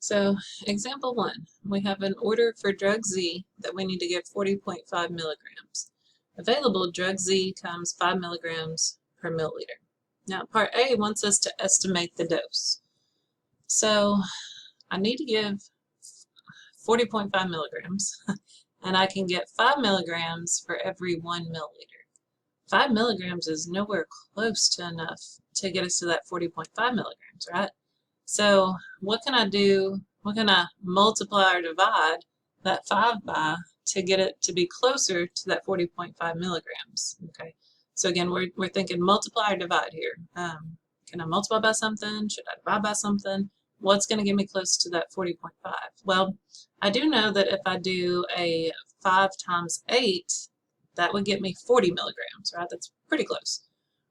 So, example 1, we have an order for drug Z that we need to give 40.5 milligrams. Available drug Z comes 5 milligrams per milliliter. Now, part A wants us to estimate the dose. So, I need to give 40.5 milligrams, and I can get 5 milligrams for every 1 milliliter. 5 milligrams is nowhere close to enough to get us to that 40.5 milligrams, right? So what can I do? What can I multiply or divide that 5 by to get it to be closer to that 40.5 milligrams? Okay. So again, we're thinking multiply or divide here. Can I multiply by something? Should I divide by something? What's going to get me close to that 40.5? Well, I do know that if I do a 5 times 8, that would get me 40 milligrams, right? That's pretty close.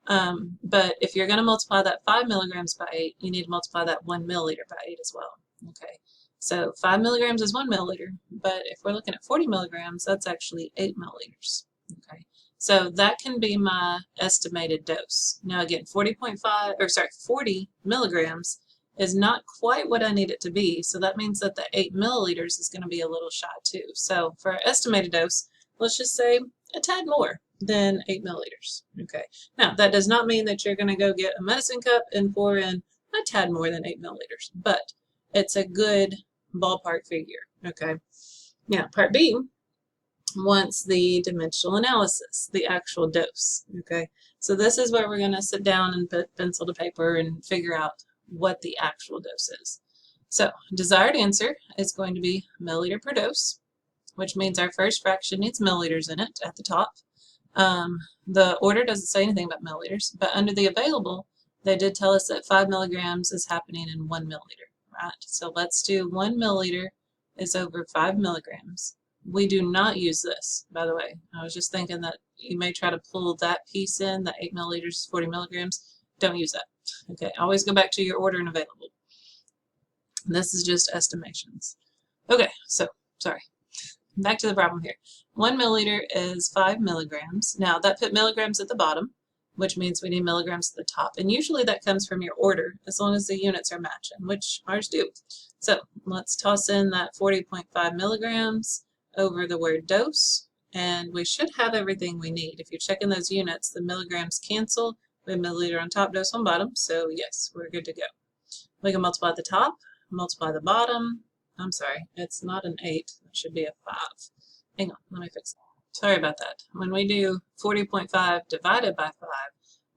But if you're going to multiply that 5 milligrams by 8, you need to multiply that 1 milliliter by 8 as well. Okay, so 5 milligrams is 1 milliliter, but if we're looking at 40 milligrams, that's actually 8 milliliters. Okay, so that can be my estimated dose. Now again, 40 milligrams is not quite what I need it to be, so that means that the 8 milliliters is going to be a little shy too. So for our estimated dose, let's just say a tad more than 8 milliliters. Okay. Now, that does not mean that you're going to go get a medicine cup and pour in a tad more than 8 milliliters, but it's a good ballpark figure. Okay. Now, part B wants the dimensional analysis, the actual dose. Okay. So this is where we're going to sit down and put pencil to paper and figure out what the actual dose is. So, desired answer is going to be milliliter per dose, which means our first fraction needs milliliters in it at the top. The order doesn't say anything about milliliters, but under the available, they did tell us that 5 milligrams is happening in 1 milliliter, right? So let's do 1 milliliter is over 5 milligrams. We do not use this, by the way. I was just thinking that you may try to pull that piece in, that 8 milliliters, 40 milligrams. Don't use that. Okay, always go back to your order and available. This is just estimations. Okay, so, sorry. Back to the problem here. 1 milliliter is 5 milligrams. Now, that put milligrams at the bottom, which means we need milligrams at the top. And usually that comes from your order, as long as the units are matching, which ours do. So, let's toss in that 40.5 milligrams over the word dose, and we should have everything we need. If you're checking those units, the milligrams cancel. We have milliliter on top, dose on bottom, so yes, we're good to go. We can multiply the top, multiply the bottom. I'm sorry, it's not an 8, it should be a 5. Hang on, let me fix it. Sorry about that. When we do 40.5 divided by 5,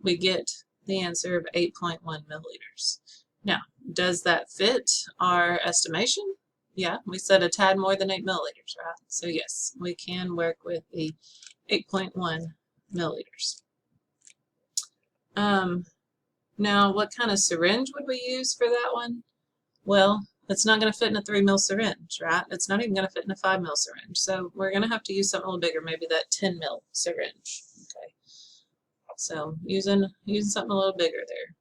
we get the answer of 8.1 milliliters. Now, does that fit our estimation? Yeah, we said a tad more than 8 milliliters, right? So yes, we can work with the 8.1 milliliters. Now, what kind of syringe would we use for that one? Well, it's not going to fit in a 3 ml syringe, right? It's not even going to fit in a 5 ml syringe. So we're going to have to use something a little bigger, maybe that 10 ml syringe. Okay. So using something a little bigger there.